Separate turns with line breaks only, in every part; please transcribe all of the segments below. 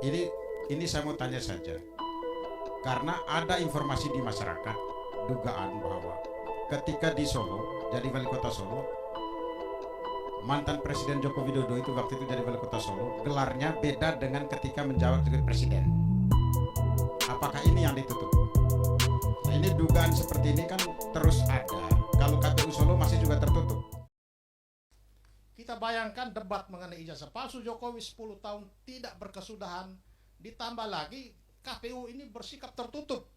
Ini ini saya mau tanya saja. Karena ada informasi di masyarakat dugaan bahwa ketika di Solo jadi wali kota Solo, mantan Presiden Joko Widodo itu waktu itu jadi wali kota Solo, gelarnya beda dengan ketika menjabat sebagai presiden. Apakah ini yang ditutup? Nah, ini dugaan seperti ini kan terus ada. Kalau KPU Solo masih juga tertutup.
Kita bayangkan debat mengenai ijazah palsu Jokowi 10 tahun tidak berkesudahan, ditambah lagi KPU ini bersikap tertutup.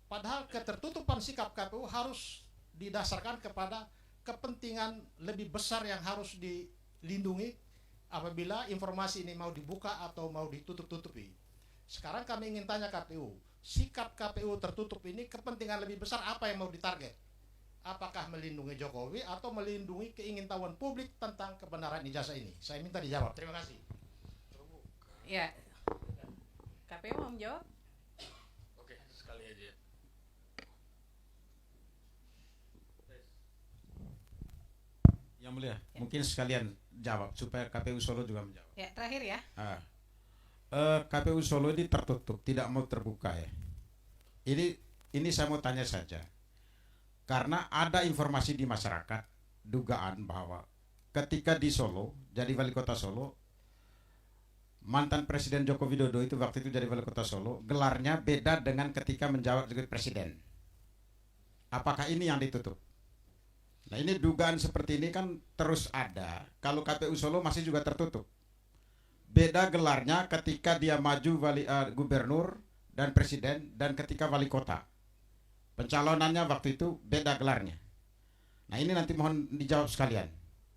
Padahal ketertutupan sikap KPU harus didasarkan kepada kepentingan lebih besar yang harus dilindungi apabila informasi ini mau dibuka atau mau ditutup-tutupi. Sekarang kami ingin tanya KPU, sikap KPU tertutup ini kepentingan lebih besar apa yang mau ditarget? Apakah melindungi Jokowi atau melindungi keingintahuan publik tentang kebenaran ijazah ini? Saya minta dijawab. Terima kasih.
Ya, KPU mau menjawab?
Oke, sekali aja.
Yang mulia, mungkin sekalian jawab supaya KPU Solo juga menjawab.
Ya, terakhir ya.
KPU Solo ini tertutup, tidak mau terbuka ya. Ini saya mau tanya saja. Karena ada informasi di masyarakat dugaan bahwa ketika di Solo jadi wali kota Solo, mantan Presiden Joko Widodo itu waktu itu jadi wali kota Solo, gelarnya beda dengan ketika menjabat sebagai presiden. Apakah ini yang ditutup? Nah, ini dugaan seperti ini kan terus ada. Kalau KPU Solo masih juga tertutup. Beda gelarnya ketika dia maju gubernur dan presiden dan ketika wali kota. Pencalonannya waktu itu beda gelarnya. Nah, ini nanti mohon dijawab sekalian.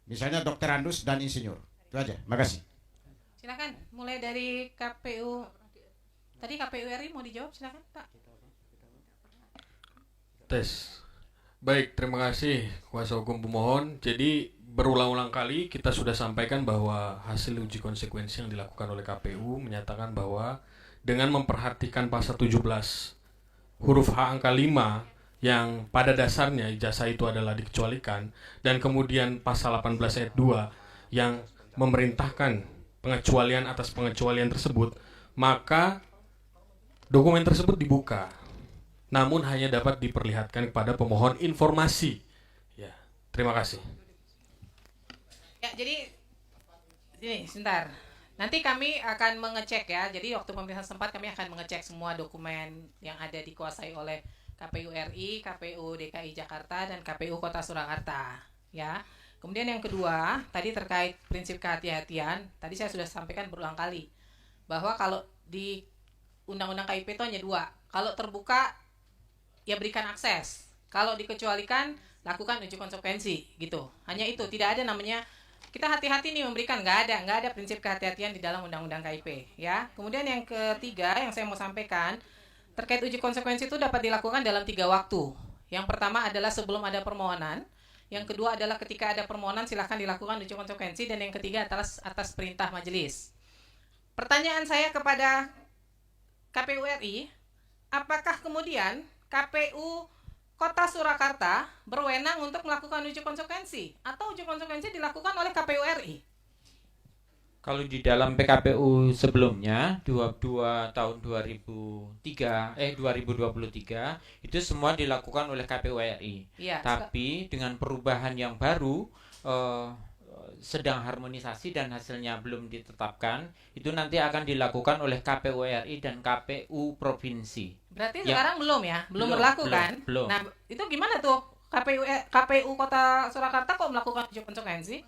Misalnya Dr. Andus dan insinyur. Itu aja. Makasih.
Silakan, mulai dari KPU. Tadi KPU RI mau dijawab, silakan Pak.
Tes. Baik, terima kasih kuasa hukum pemohon. Jadi berulang-ulang kali kita sudah sampaikan bahwa hasil uji konsekuensi yang dilakukan oleh KPU menyatakan bahwa dengan memperhatikan pasal 17 huruf H angka 5 yang pada dasarnya ijazah itu adalah dikecualikan, dan kemudian pasal 18 ayat 2 yang memerintahkan pengecualian atas pengecualian tersebut, maka dokumen tersebut dibuka. Namun hanya dapat diperlihatkan kepada pemohon informasi. Ya, terima kasih.
Ya, jadi ini sebentar. Nanti kami akan mengecek ya. Jadi waktu pemeriksaan sempat kami akan mengecek semua dokumen yang ada dikuasai oleh KPU RI, KPU DKI Jakarta, dan KPU Kota Surakarta. Ya. Kemudian yang kedua, tadi terkait prinsip kehati-hatian. Tadi saya sudah sampaikan berulang kali bahwa kalau di Undang-Undang KIP itu hanya 2. Kalau terbuka, ya berikan akses. Kalau dikecualikan, lakukan uji konsekuensi gitu. Hanya itu, tidak ada namanya kita hati-hati nih memberikan, nggak ada prinsip kehati-hatian di dalam Undang-Undang KIP ya. Kemudian yang ketiga yang saya mau sampaikan terkait uji konsekuensi itu dapat dilakukan dalam 3 waktu. Yang pertama adalah sebelum ada permohonan, yang kedua adalah ketika ada permohonan silahkan dilakukan uji konsekuensi, dan yang ketiga atas perintah majelis. Pertanyaan saya kepada KPU RI, apakah kemudian KPU Kota Surakarta berwenang untuk melakukan uji konsekuensi atau uji konsekuensi dilakukan oleh KPU RI?
Kalau di dalam PKPU sebelumnya 22 tahun 2023 itu semua dilakukan oleh KPU RI.
Ya,
tapi dengan perubahan yang baru sedang harmonisasi dan hasilnya belum ditetapkan, itu nanti akan dilakukan oleh KPU RI dan KPU provinsi.
Berarti sekarang belum ya? Belum berlaku kan?
Belum.
Nah, itu gimana tuh? KPU Kota Surakarta kok melakukan uji konsekuensi?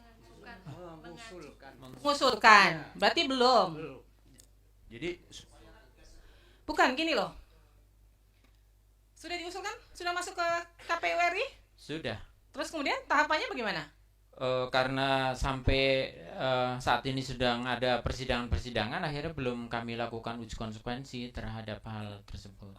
Mengusulkan. Berarti belum.
Jadi
Bukan, gini loh. Sudah diusulkan? Sudah masuk ke KPU RI?
sudah.
Terus kemudian tahapannya bagaimana?
Karena sampai saat ini sedang ada persidangan-persidangan, akhirnya belum kami lakukan uji konsekuensi terhadap hal tersebut.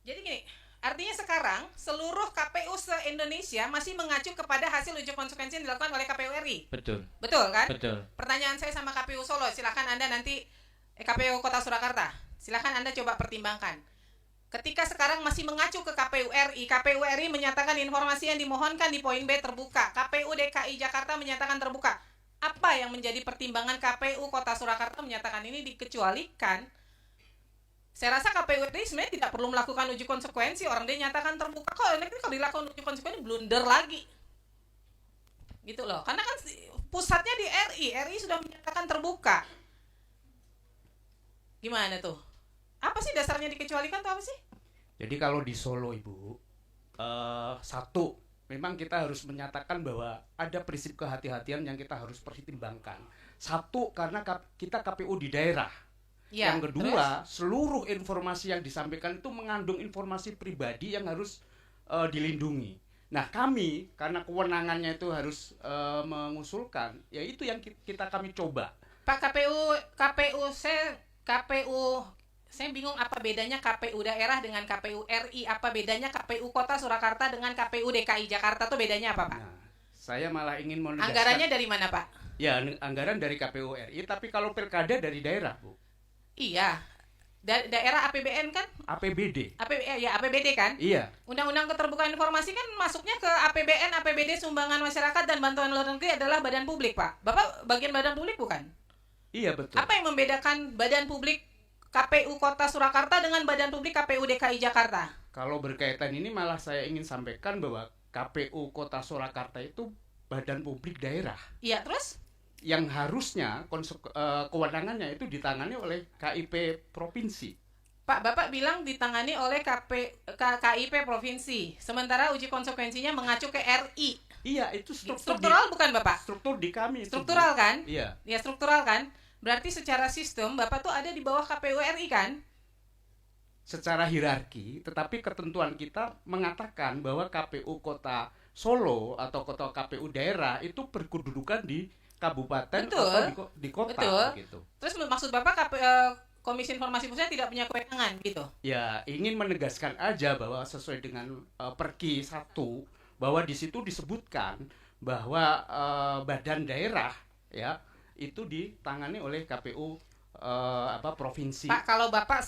Jadi gini, artinya sekarang seluruh KPU se-Indonesia masih mengacu kepada hasil uji konsekuensi yang dilakukan oleh KPU RI.
Betul.
Betul kan?
Betul.
Pertanyaan saya sama KPU Solo, silakan Anda nanti KPU Kota Surakarta, silakan Anda coba pertimbangkan. Ketika sekarang masih mengacu ke KPU RI menyatakan informasi yang dimohonkan di poin B terbuka. KPU DKI Jakarta menyatakan terbuka. Apa yang menjadi pertimbangan KPU Kota Surakarta menyatakan ini dikecualikan? Saya rasa KPU ini sebenarnya tidak perlu melakukan uji konsekuensi. Orang dia nyatakan terbuka, kok ini kalau dilakukan uji konsekuensi blunder lagi. Gitu loh. Karena kan pusatnya di RI sudah menyatakan terbuka. Gimana tuh? Apa sih dasarnya dikecualikan tuh apa sih?
Jadi kalau di Solo Ibu, satu, memang kita harus menyatakan bahwa ada prinsip kehati-hatian yang kita harus pertimbangkan. Satu, karena kita KPU di daerah.
Ya,
Yang kedua, seluruh informasi yang disampaikan itu mengandung informasi pribadi yang harus dilindungi. Nah, kami karena kewenangannya itu harus mengusulkan, ya itu yang kami coba.
Pak, saya bingung apa bedanya KPU daerah dengan KPU RI, apa bedanya KPU Kota Surakarta dengan KPU DKI Jakarta tuh bedanya apa, Pak?
Nah, saya malah ingin menegaskan.
Anggarannya dari mana, Pak?
Ya, anggaran dari KPU RI, tapi kalau pilkada dari daerah, Bu.
Iya. Daerah APBN kan?
APBD.
APBD kan?
Iya.
Undang-Undang Keterbukaan Informasi kan masuknya ke APBN, APBD, sumbangan masyarakat dan bantuan luar negeri adalah badan publik, Pak. Bapak bagian badan publik bukan?
Iya, betul.
Apa yang membedakan badan publik KPU Kota Surakarta dengan badan publik KPU DKI Jakarta?
Kalau berkaitan ini malah saya ingin sampaikan bahwa KPU Kota Surakarta itu badan publik daerah.
Iya, terus?
Yang harusnya kewenangannya itu ditangani oleh KIP provinsi.
Pak, Bapak bilang ditangani oleh KIP provinsi. Sementara uji konsekuensinya mengacu ke RI.
Iya, itu
Struktural bukan, Bapak?
Struktur di kami.
Struktural kan?
Iya.
Ya, struktural kan? Berarti secara sistem Bapak tuh ada di bawah KPU RI kan?
Secara hierarki, tetapi ketentuan kita mengatakan bahwa KPU Kota Solo atau KPU daerah itu berkedudukan di kabupaten
Betul.
atau di kota.
Betul.
Gitu.
Terus maksud Bapak Komisi Informasi Pusat tidak punya kewenangan gitu?
Ya, ingin menegaskan aja bahwa sesuai dengan Perki 1 bahwa di situ disebutkan bahwa badan daerah ya itu ditangani oleh KPU provinsi.
Pak, kalau Bapak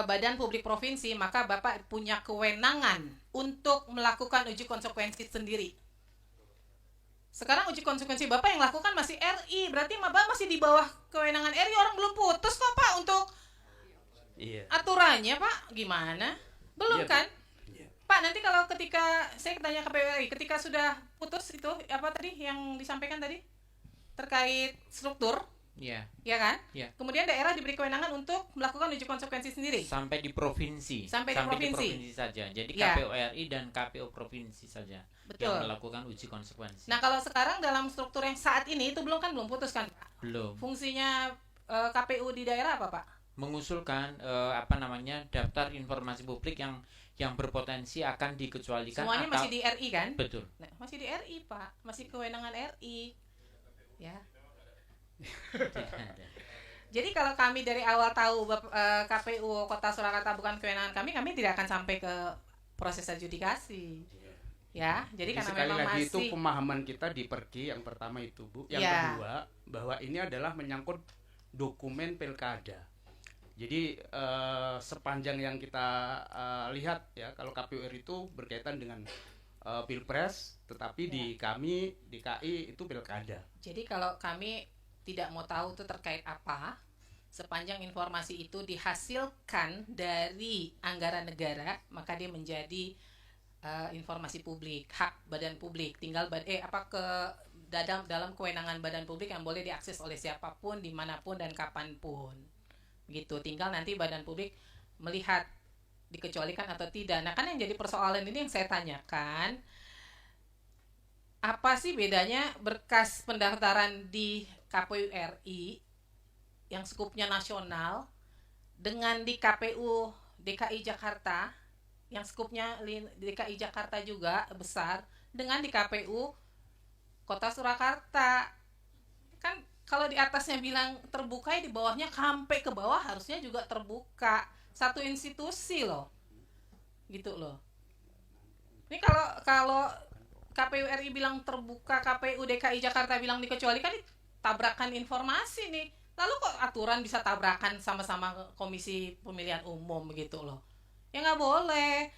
Badan Publik Provinsi, maka Bapak punya kewenangan untuk melakukan uji konsekuensi sendiri. Sekarang uji konsekuensi Bapak yang lakukan masih RI, berarti Bapak masih di bawah kewenangan RI. Orang belum putus kok, Pak, untuk aturannya, Pak. Gimana? Belum kan? Pak, nanti kalau ketika saya tanya ke PWRI, ketika sudah putus itu apa tadi yang disampaikan tadi terkait struktur,
Iya.
ya kan?
Iya.
Kemudian daerah diberi kewenangan untuk melakukan uji konsekuensi sendiri.
Sampai di provinsi.
Sampai di provinsi
saja. Jadi
Ya.
KPU RI dan KPU provinsi saja
Betul.
yang melakukan uji konsekuensi.
Nah, kalau sekarang dalam struktur yang saat ini itu belum putus kan, Pak?
Belum.
Fungsinya KPU di daerah apa, Pak?
Mengusulkan daftar informasi publik yang berpotensi akan dikecualikan.
Semuanya
atau
masih di RI kan?
Betul.
Nah, masih di RI, Pak. Masih kewenangan RI. Ya.
Tidak ada.
Jadi kalau kami dari awal tahu KPU Kota Surakarta bukan kewenangan kami tidak akan sampai ke proses adjudikasi. Ya, jadi karena
sekali
memang
lagi
masih
itu pemahaman kita di Perki yang pertama itu, Bu. Yang
Ya.
kedua, bahwa ini adalah menyangkut dokumen pilkada. Jadi sepanjang yang kita lihat ya, kalau KPU RI itu berkaitan dengan pilpres, tetapi di kami di KI itu pilkada.
Jadi kalau kami tidak mau tahu itu terkait apa, sepanjang informasi itu dihasilkan dari anggaran negara, maka dia menjadi informasi publik, hak badan publik. Tinggal dalam kewenangan badan publik yang boleh diakses oleh siapapun, dimanapun dan kapanpun. Gitu. Tinggal nanti badan publik melihat dikecualikan atau tidak. Nah, kan yang jadi persoalan ini yang saya tanyakan, apa sih bedanya berkas pendaftaran di KPU RI yang skupnya nasional dengan di KPU DKI Jakarta yang skupnya DKI Jakarta juga besar dengan di KPU Kota Surakarta? Kan kalau di atasnya bilang terbuka, ya di bawahnya sampai ke bawah harusnya juga terbuka. Satu institusi loh. Gitu loh. Ini kalau KPU RI bilang terbuka, KPU DKI Jakarta bilang dikecualikan, ini tabrakan informasi nih. Lalu kok aturan bisa tabrakan sama-sama Komisi Pemilihan Umum gitu loh. Ya nggak boleh.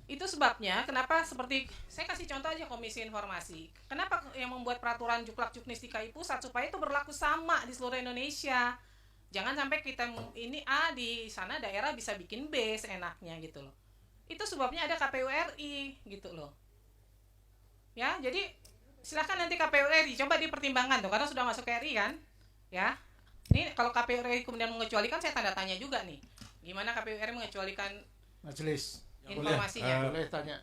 Itu sebabnya kenapa seperti saya kasih contoh aja Komisi Informasi. Kenapa yang membuat peraturan Juklak Juknis DKI Pusat supaya itu berlaku sama di seluruh Indonesia. Jangan sampai kita ini A di sana daerah bisa bikin B seenaknya gitu loh. Itu sebabnya ada KPU RI gitu loh. Ya, jadi silakan nanti KPU RI coba dipertimbangkan tuh karena sudah masuk ke RI kan. Ya. Ini kalau KPU RI kemudian mengecualikan saya tanda tanya juga nih. Gimana KPU RI mengecualikan
Majelis.
informasinya?
Boleh tanya.